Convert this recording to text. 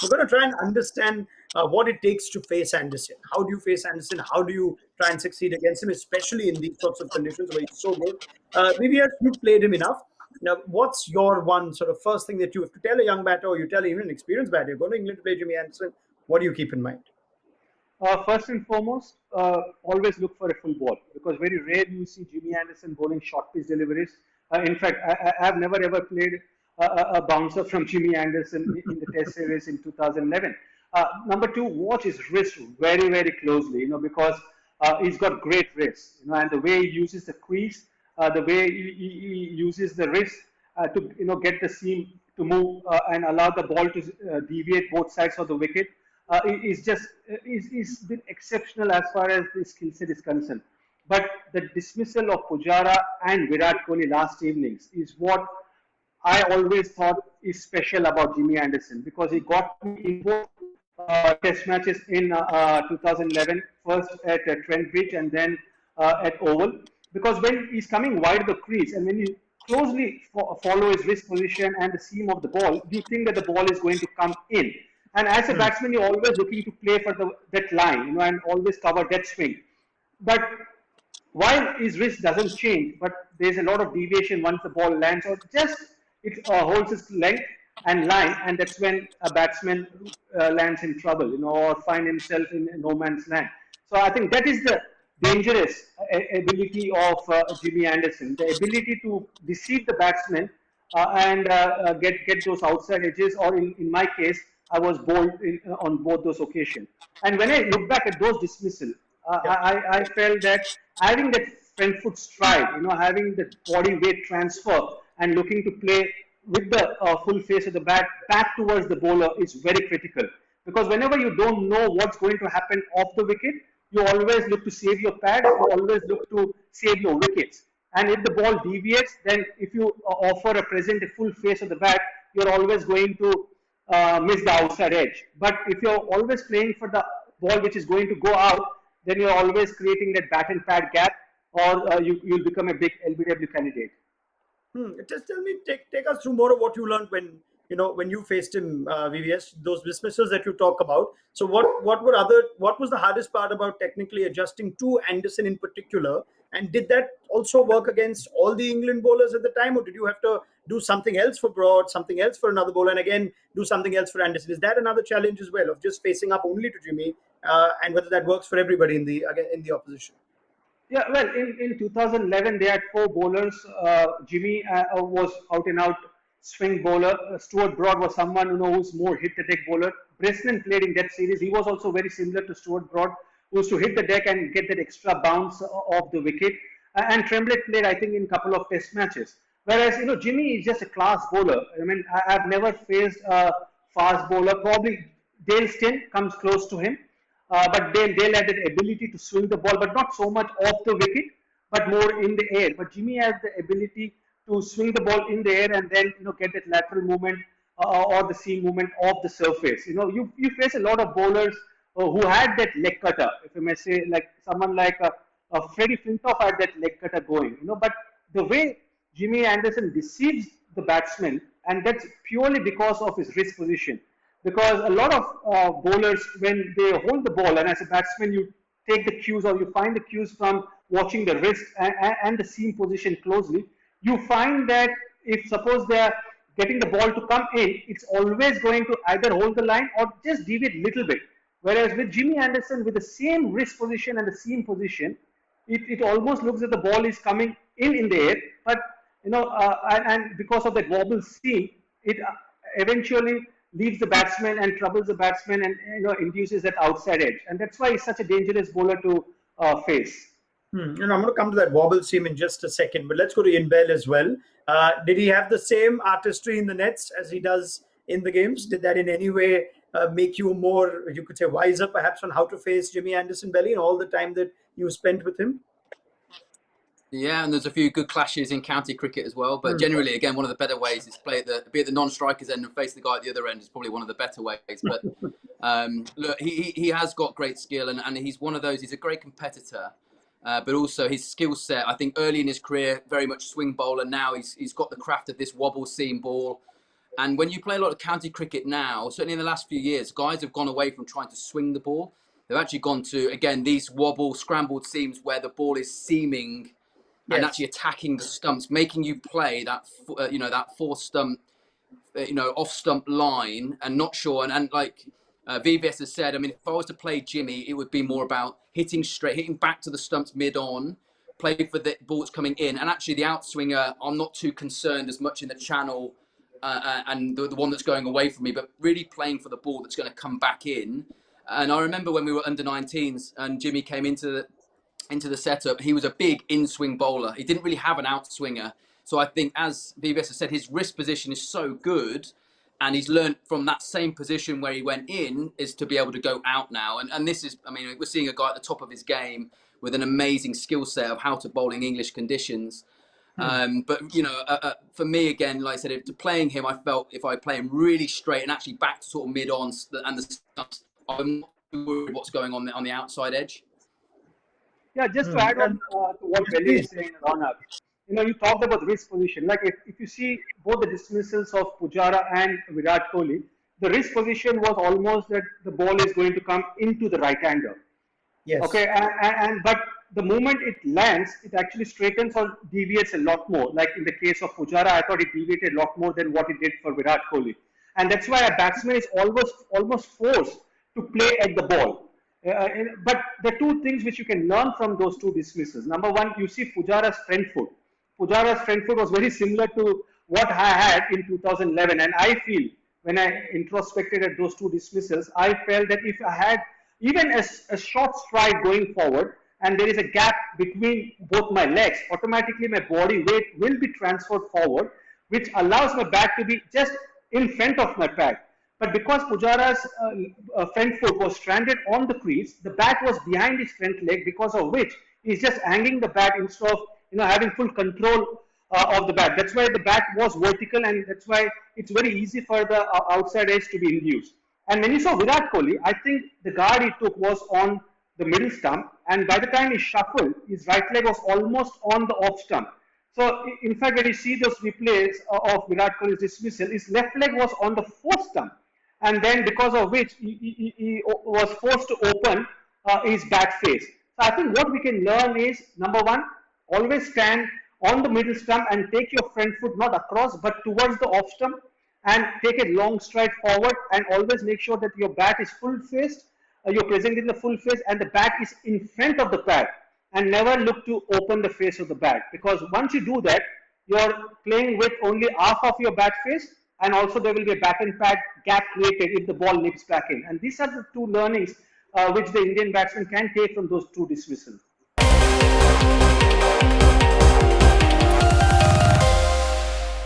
We're going to try and understand what it takes to face Anderson. How do you face Anderson? How do you try and succeed against him, especially in these sorts of conditions where he's so good? Maybe as you played him enough. Now, what's your one sort of first thing that you have to tell a young batter, or you tell even an experienced batter, you're going to England to play Jimmy Anderson? What do you keep in mind? First and foremost, always look for a full ball because very rare you see Jimmy Anderson bowling short pitch deliveries. In fact, I have never ever played a bouncer from Jimmy Anderson in the Test series in 2011. Number two, watch his wrist very very closely, because he's got great wrist, and the way he uses the crease, the way he uses the wrist to get the seam to move and allow the ball to deviate both sides of the wicket is just is been exceptional as far as the skill set is concerned. But the dismissal of Pujara and Virat Kohli last evenings is what I always thought is special about Jimmy Anderson because he got me in both test matches in 2011, first at Trent Bridge and then at Oval. Because when he's coming wide of the crease and when you closely follow his wrist position and the seam of the ball, you think that the ball is going to come in. And as a batsman, you're always looking to play for that line, and always cover that swing. But while his wrist doesn't change, but there's a lot of deviation once the ball lands, or just it holds its length and line, and that's when a batsman lands in trouble, or find himself in no man's land. So I think that is the dangerous ability of Jimmy Anderson, the ability to deceive the batsman and get those outside edges, or in my case, I was bowled on both those occasions. And when I look back at those dismissals, I felt that having that front foot stride, having the body weight transfer and looking to play with the full face of the bat back towards the bowler is very critical. Because whenever you don't know what's going to happen off the wicket, you always look to save your pads, you always look to save your wickets. And if the ball deviates, then if you offer a present a full face of the bat, you're always going to miss the outside edge. But if you're always playing for the ball which is going to go out, then you're always creating that bat and pad gap, or you'll become a big LBW candidate. Just tell me, take us through more of what you learned when you faced him, VVS. Those dismissals that you talk about. So what was the hardest part about technically adjusting to Anderson in particular? And did that also work against all the England bowlers at the time, or did you have to do something else for Broad, something else for another bowler, and again do something else for Anderson? Is that another challenge as well of just facing up only to Jimmy, and whether that works for everybody in the opposition? Yeah, well, in 2011, they had four bowlers. Jimmy was out and out swing bowler. Stuart Broad was someone who's more hit the deck bowler. Bresnan played in that series. He was also very similar to Stuart Broad, who was to hit the deck and get that extra bounce off the wicket. And Tremblay played, I think, in a couple of test matches. Whereas, Jimmy is just a class bowler. I mean, I've never faced a fast bowler. Probably Dale Steyn comes close to him. But Dale had that ability to swing the ball, but not so much off the wicket, but more in the air. But Jimmy has the ability to swing the ball in the air and then get that lateral movement or the seam movement off the surface. You face a lot of bowlers who had that leg cutter. If you may say, like someone like Freddie Flintoff had that leg cutter going. But the way Jimmy Anderson deceives the batsman, and that's purely because of his wrist position. Because a lot of bowlers, when they hold the ball, and as a batsman, you take the cues or you find the cues from watching the wrist and the seam position closely, you find that if suppose they are getting the ball to come in, it's always going to either hold the line or just deviate a little bit. Whereas with Jimmy Anderson, with the same wrist position and the seam position, it almost looks that the ball is coming in the air, but and because of that wobble seam, it eventually leaves the batsman and troubles the batsman and induces that outside edge, and that's why he's such a dangerous bowler to face. I'm going to come to that wobble seam in just a second, but let's go to Ian Bell as well. Did he have the same artistry in the nets as he does in the games? Did that in any way make you more, you could say, wiser perhaps on how to face Jimmy Anderson, Belly, and all the time that you spent with him? Yeah, and there's a few good clashes in county cricket as well. But generally, again, one of the better ways is be at the non-strikers end and face the guy at the other end is probably one of the better ways. But look, he has got great skill and he's one of those. He's a great competitor, but also his skill set. I think early in his career, very much swing bowler. Now he's got the craft of this wobble seam ball. And when you play a lot of county cricket now, certainly in the last few years, guys have gone away from trying to swing the ball. They've actually gone to, again, these wobble, scrambled seams where the ball is seaming and Yes. actually attacking the stumps, making you play that, that four stump, off stump line and not sure. And like VVS has said, I mean, if I was to play Jimmy, it would be more about hitting straight, hitting back to the stumps mid on, play for the balls coming in. And actually the outswinger, I'm not too concerned as much in the channel and the one that's going away from me, but really playing for the ball that's going to come back in. And I remember when we were under 19s and Jimmy came into the setup, he was a big in-swing bowler. He didn't really have an outswinger. So I think, as VVS has said, his wrist position is so good, and he's learned from that same position where he went in is to be able to go out now. And this is, I mean, we're seeing a guy at the top of his game with an amazing skill set of how to bowl in English conditions. But, for me, again, like I said, playing him, I felt if I play him really straight and actually back to sort of mid-on and the stumps, I'm not too worried what's going on the outside edge. Yeah, just to add on to what Belly is saying, Ronak, you talked about the wrist position. Like if you see both the dismissals of Pujara and Virat Kohli, the wrist position was almost that the ball is going to come into the right angle. Yes. Okay, but the moment it lands, it actually straightens or deviates a lot more. Like in the case of Pujara, I thought it deviated a lot more than what it did for Virat Kohli. And that's why a batsman is almost forced to play at the ball. But the two things which you can learn from those two dismissals. Number one, you see Pujara's front foot. Pujara's front foot was very similar to what I had in 2011. And I feel, when I introspected at those two dismissals, I felt that if I had even a short stride going forward, and there is a gap between both my legs, automatically my body weight will be transferred forward, which allows my bat to be just in front of my pad. But because Pujara's front foot was stranded on the crease, the bat was behind his front leg, because of which he's just hanging the bat instead of having full control of the bat. That's why the bat was vertical, and that's why it's very easy for the outside edge to be induced. And when you saw Virat Kohli, I think the guard he took was on the middle stump, and by the time he shuffled, his right leg was almost on the off stump. So, in fact, when you see those replays of Virat Kohli's dismissal, his left leg was on the fourth stump, and then because of which he was forced to open his bat face. So, I think what we can learn is, number one, always stand on the middle stump and take your front foot not across but towards the off stump, and take a long stride forward, and always make sure that your bat is full faced, you're present in the full face, and the bat is in front of the pad, and never look to open the face of the bat, because once you do that, you're playing with only half of your bat face, and also there will be a bat and pad gap created if the ball nips back in. And these are the two learnings which the Indian batsman can take from those two dismissals.